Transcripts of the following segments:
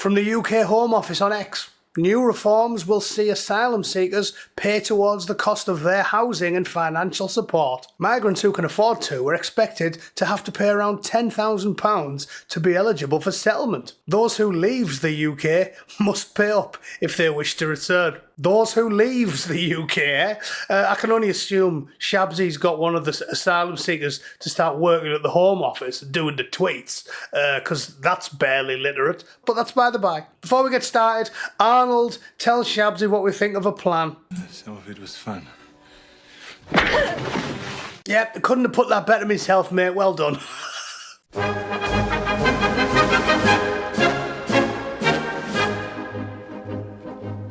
From the UK Home Office on X. New reforms will see asylum seekers pay towards the cost of their housing and financial support. Migrants who can afford to are expected to have to pay around £10,000 to be eligible for settlement. Those who leave the UK must pay up if they wish to return. Those who leaves the UK, I can only assume Shabsy's got one of the asylum seekers to start working at the Home Office and doing the tweets, because that's barely literate, but that's by the by. Before we get started, Arnold, tell Shabsy what we think of a plan. Some of it was fun. Yep, couldn't have put that better myself, mate, well done.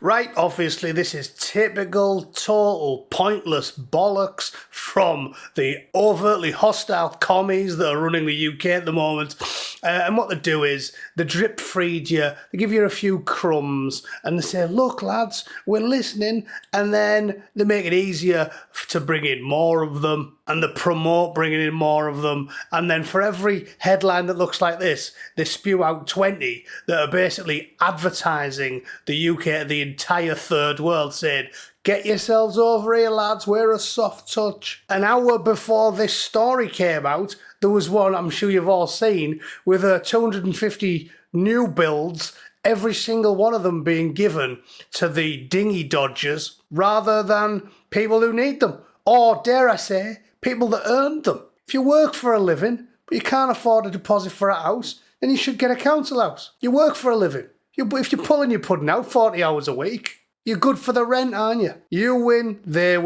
Right, obviously this is typical, total, pointless bollocks from the overtly hostile commies that are running the UK at the moment. And what they do is, they drip feed you, they give you a few crumbs, and they say, look lads, we're listening, and then they make it easier to bring in more of them, and they promote bringing in more of them, and then for every headline that looks like this, they spew out 20 that are basically advertising the UK, the entire third world, saying, get yourselves over here, lads, we're a soft touch. An hour before this story came out, there was one I'm sure you've all seen with 250 new builds, every single one of them being given to the dinghy dodgers rather than people who need them. Or, dare I say, people that earned them. If you work for a living, but you can't afford a deposit for a house, then you should get a council house. You work for a living. If you're pulling your pudding out 40 hours a week, you're good for the rent, aren't you? You win, they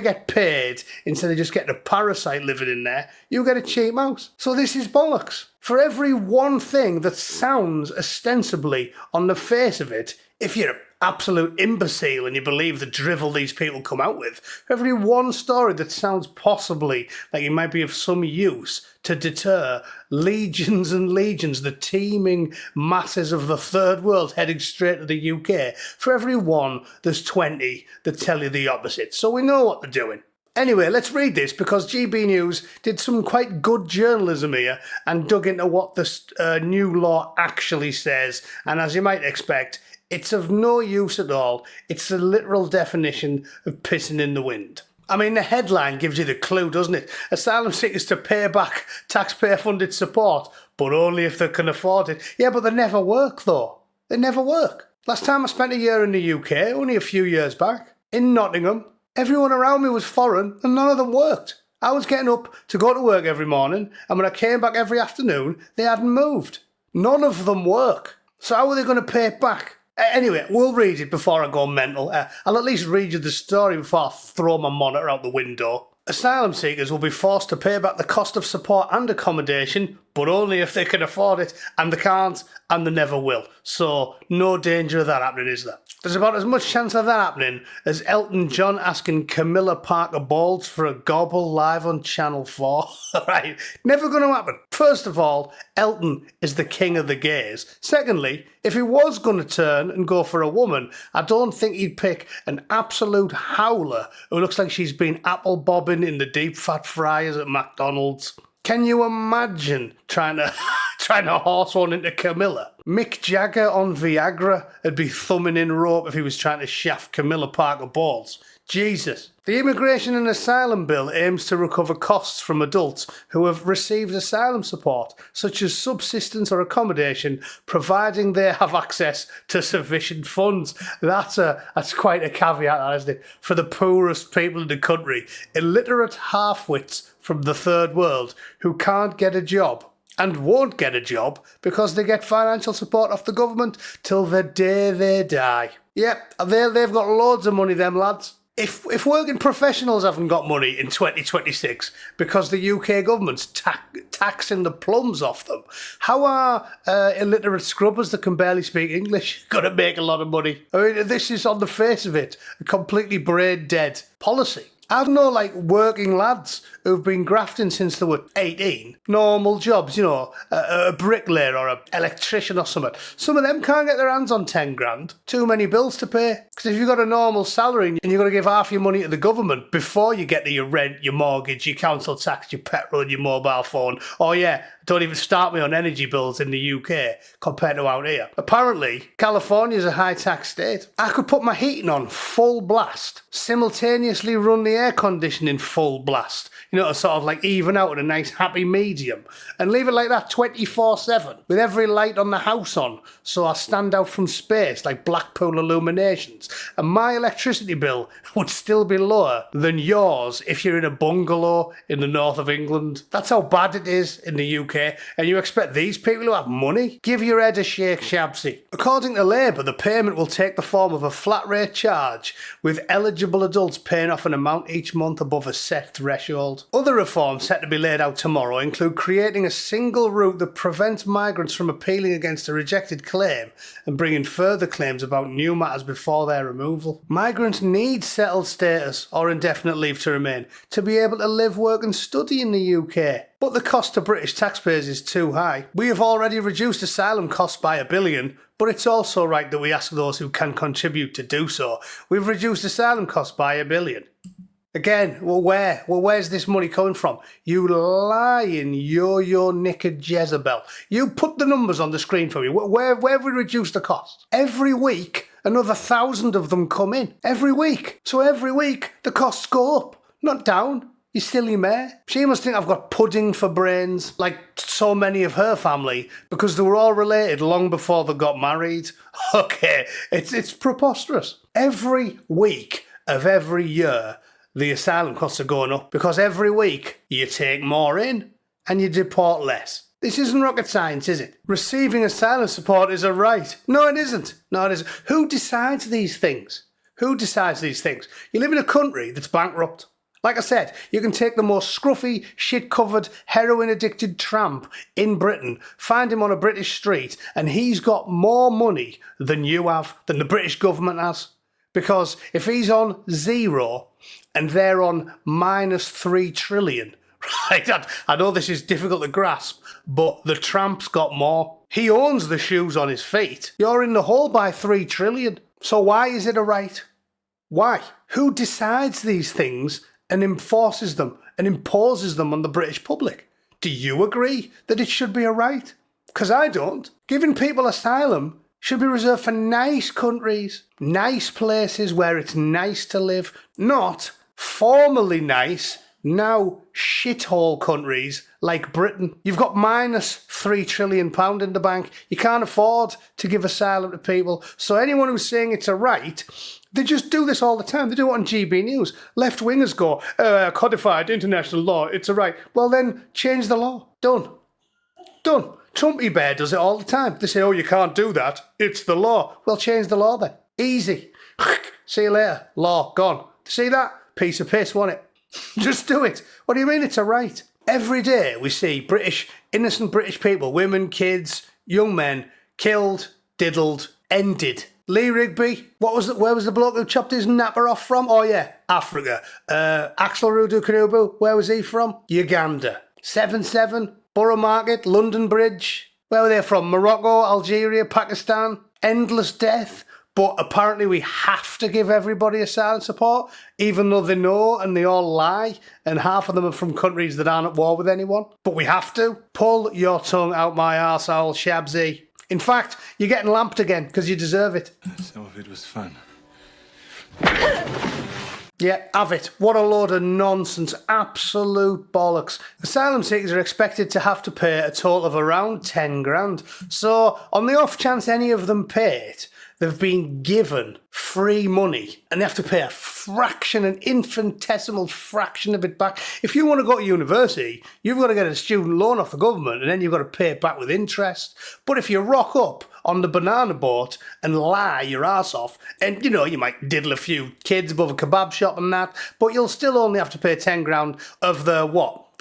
get paid instead of just getting a parasite living in there. You get a cheap house. So this is bollocks. For every one thing that sounds ostensibly on the face of it, if you're an absolute imbecile and you believe the drivel these people come out with, for every one story that sounds possibly like it might be of some use to deter legions and legions, the teeming masses of the third world heading straight to the UK, for every one there's 20 that tell you the opposite. So we know what they're doing. Anyway, let's read this because GB News did some quite good journalism here and dug into what this new law actually says. And as you might expect, it's of no use at all. It's the literal definition of pissing in the wind. I mean, the headline gives you the clue, doesn't it? Asylum seekers to pay back taxpayer-funded support, but only if they can afford it. Yeah, but they never work, though. They never work. Last time I spent a year in the UK, only a few years back, in Nottingham, everyone around me was foreign and none of them worked. I was getting up to go to work every morning, and when I came back every afternoon, they hadn't moved. None of them work. So how are they going to pay it back? Anyway, we'll read it before I go mental. I'll at least read you the story before I throw my monitor out the window. Asylum seekers will be forced to pay back the cost of support and accommodation, but only if they can afford it, and they can't, and they never will. So, no danger of that happening, is there? There's about as much chance of that happening as Elton John asking Camilla Parker Bowles for a gobble live on Channel 4. Right, never going to happen. First of all, Elton is the king of the gays. Secondly, if he was going to turn and go for a woman, I don't think he'd pick an absolute howler who looks like she's been apple bobbing in the deep fat fryers at McDonald's. Can you imagine trying to horse one into Camilla? Mick Jagger on Viagra would be thumbing in rope if he was trying to shaft Camilla Parker Bowles. Jesus. The Immigration and Asylum Bill aims to recover costs from adults who have received asylum support, such as subsistence or accommodation, providing they have access to sufficient funds. That's quite a caveat, isn't it? For the poorest people in the country, illiterate half-wits from the third world who can't get a job and won't get a job because they get financial support off the government till the day they die. Yep, they've got loads of money, them lads. If working professionals haven't got money in 2026 because the UK government's taxing the plums off them, how are illiterate scrubbers that can barely speak English going to make a lot of money? I mean, this is on the face of it a completely brain dead policy. I don't know, like working lads who've been grafting since they were 18. Normal jobs, you know, a bricklayer or an electrician or something. Some of them can't get their hands on 10 grand. Too many bills to pay. Because if you've got a normal salary and you've got to give half your money to the government before you get to your rent, your mortgage, your council tax, your petrol and your mobile phone. Oh yeah, don't even start me on energy bills in the UK compared to out here. Apparently, California's a high tax state. I could put my heating on full blast, simultaneously run the air conditioning full blast, you know, to sort of like even out at a nice happy medium, and leave it like that 24/7 with every light on the house on, so I stand out from space like Blackpool illuminations, and my electricity bill would still be lower than yours if you're in a bungalow in the north of England. That's how bad it is in the UK, and you expect these people who have money? Give your head a shake, Shabsy. According to Labour, the payment will take the form of a flat rate charge, with eligible adults paying off an amount each month above a set threshold. Other reforms set to be laid out tomorrow include creating a single route that prevents migrants from appealing against a rejected claim and bringing further claims about new matters before their removal. Migrants need settled status or indefinite leave to remain to be able to live, work and study in the UK. But the cost to British taxpayers is too high. We have already reduced asylum costs by $1 billion, but it's also right that we ask those who can contribute to do so. We've reduced asylum costs by $1 billion. Again, where's this money coming from? You lying yo-yo knickered Jezebel. You put the numbers on the screen for me. Where have we reduced the costs? Every week, another 1,000 of them come in. Every week. So every week, the costs go up, not down. You silly mare. She must think I've got pudding for brains, like so many of her family, because they were all related long before they got married. Okay, it's preposterous. Every week of every year, the asylum costs are going up because every week you take more in and you deport less. This isn't rocket science, is it? Receiving asylum support is a right. No, it isn't. No, it isn't. Who decides these things? Who decides these things? You live in a country that's bankrupt. Like I said, you can take the most scruffy, shit-covered, heroin-addicted tramp in Britain, find him on a British street, and he's got more money than you have, than the British government has. Because if he's on zero and they're on -3 trillion, right? I know this is difficult to grasp, but the tramp's got more. He owns the shoes on his feet. You're in the hole by 3 trillion. So why is it a right? Why? Who decides these things and enforces them and imposes them on the British public? Do you agree that it should be a right? Because I don't. Giving people asylum should be reserved for nice countries, nice places where it's nice to live, not formerly nice, now shithole countries like Britain. You've got -3 trillion pound in the bank. You can't afford to give asylum to people. So anyone who's saying it's a right, they just do this all the time. They do it on GB News. Left-wingers go, codified international law, it's a right. Well then, change the law. Done. Done. Trumpy Bear does it all the time. They say, oh, you can't do that. It's the law. Well, change the law then. Easy. See you later. Law, gone. See that? Piece of piss, wasn't it? Just do it. What do you mean it's a right? Every day we see innocent British people, women, kids, young men, killed, diddled, ended. Lee Rigby, where was the bloke who chopped his napper off from? Oh yeah, Africa. Axel Rudu-Kanubu, where was he from? Uganda. 7-7, Borough Market, London Bridge. Where were they from? Morocco, Algeria, Pakistan. Endless death. But apparently we have to give everybody asylum support, even though they know and they all lie, and half of them are from countries that aren't at war with anyone. But we have to. Pull your tongue out my arsehole, Shabsy. In fact, you're getting lamped again, because you deserve it. Some of it was fun. Yeah, have it. What a load of nonsense. Absolute bollocks. Asylum seekers are expected to have to pay a total of around 10 grand. So, on the off chance any of them pay it, they've been given free money and they have to pay a fraction, an infinitesimal fraction of it back. If you want to go to university, you've got to get a student loan off the government and then you've got to pay it back with interest. But if you rock up on the banana boat and lie your ass off, and you might diddle a few kids above a kebab shop and that, but you'll still only have to pay 10 grand of the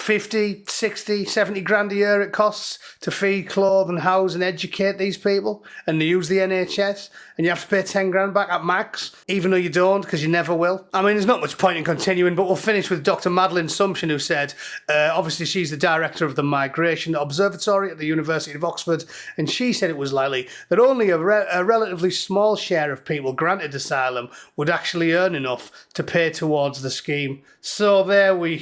50, 60, 70 grand a year it costs to feed, clothe and house and educate these people, and they use the NHS, and you have to pay 10 grand back at max, even though you don't, because you never will. I mean, there's not much point in continuing, but we'll finish with Dr. Madeline Sumption, who said, obviously she's the director of the Migration Observatory at the University of Oxford, and she said it was likely that only a relatively small share of people granted asylum would actually earn enough to pay towards the scheme. So there we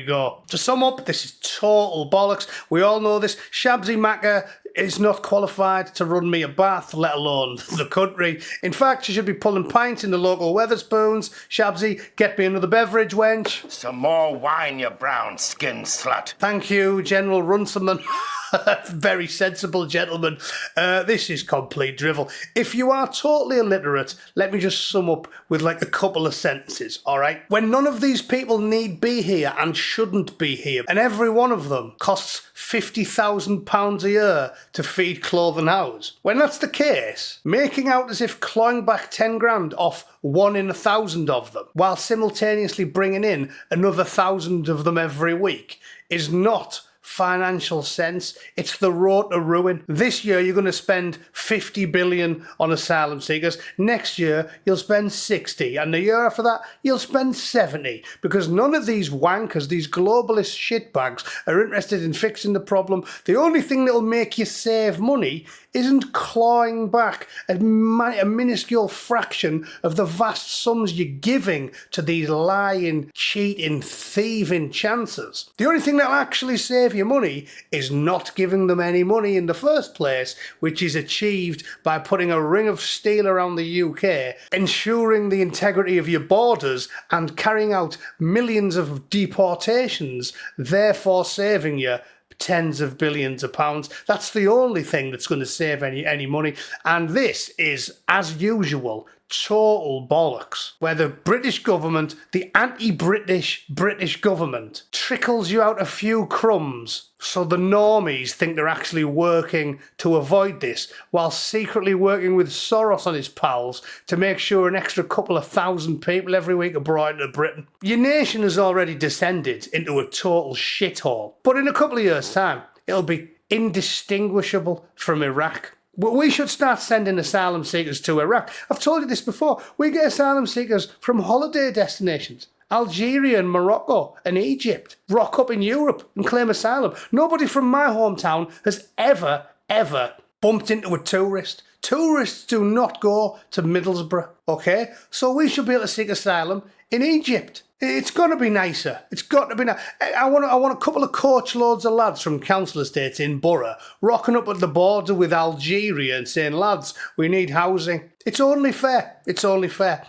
go. To sum up, this is total bollocks. We all know this. Shabzy Macca is not qualified to run me a bath, let alone the country. In fact, she should be pulling pints in the local Weatherspoons. Shabzy, get me another beverage, wench. Some more wine, you brown-skinned slut. Thank you, General Runciman. Very sensible gentleman. This is complete drivel. If you are totally illiterate, let me just sum up with like a couple of sentences, all right? When none of these people need be here and shouldn't be here, and every one of them costs £50,000 a year to feed, clothe and house. When that's the case, making out as if clawing back 10 grand off 1 in 1,000 of them, while simultaneously bringing in another 1,000 of them every week, is not financial sense. It's the road to ruin. This year you're going to spend 50 billion on asylum seekers. Next year you'll spend 60, and the year after that you'll spend 70, because none of these wankers, these globalist shitbags, are interested in fixing the problem. The only thing that'll make you save money isn't clawing back a minuscule fraction of the vast sums you're giving to these lying, cheating, thieving chancers. The only thing that'll actually save you money is not giving them any money in the first place, which is achieved by putting a ring of steel around the UK, ensuring the integrity of your borders and carrying out millions of deportations, therefore saving you tens of billions of pounds. That's the only thing that's going to save any money. And this is, as usual, total bollocks, where the British government, the anti-British British government, trickles you out a few crumbs so the normies think they're actually working to avoid this, while secretly working with Soros and his pals to make sure an extra couple of thousand people every week are brought into Britain. Your nation has already descended into a total shithole, but in a couple of years' time, it'll be indistinguishable from Iraq. We should start sending asylum seekers to Iraq. I've told you this before. We get asylum seekers from holiday destinations. Algeria and Morocco and Egypt rock up in Europe and claim asylum. Nobody from my hometown has ever bumped into a tourist. Tourists do not go to Middlesbrough, okay? So we should be able to seek asylum in Egypt. It's got to be nicer. It's got to be nice. I want a couple of coach loads of lads from council estates in Borough rocking up at the border with Algeria and saying, lads, we need housing. It's only fair. It's only fair.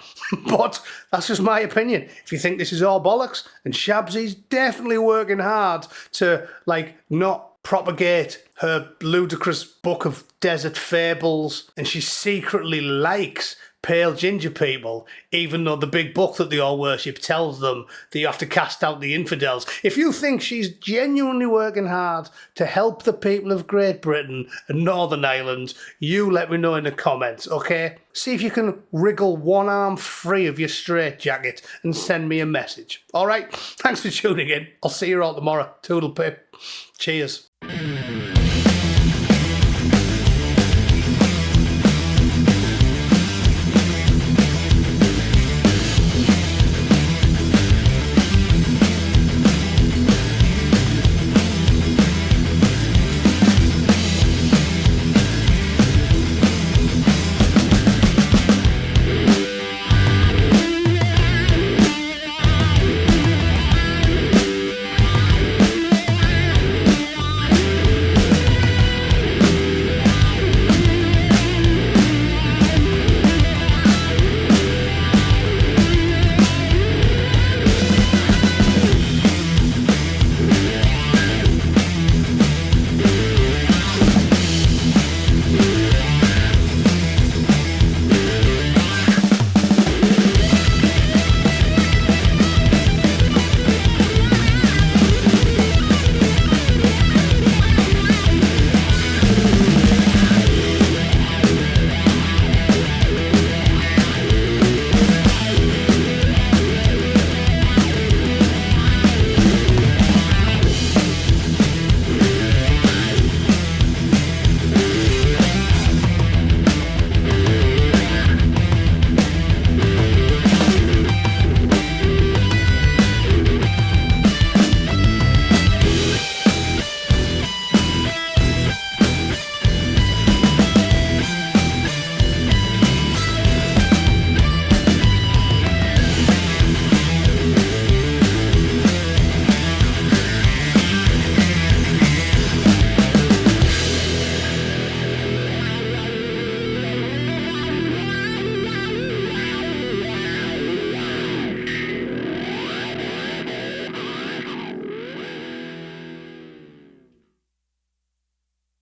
But that's just my opinion. If you think this is all bollocks, and Shabzy's definitely working hard to, not propagate her ludicrous book of desert fables, and she secretly likes pale ginger people, even though the big book that they all worship tells them that you have to cast out the infidels. If you think she's genuinely working hard to help the people of Great Britain and Northern Ireland, you let me know in the comments, okay? See if you can wriggle one arm free of your straitjacket and send me a message. All right? Thanks for tuning in. I'll see you all tomorrow. Toodle pip. Cheers.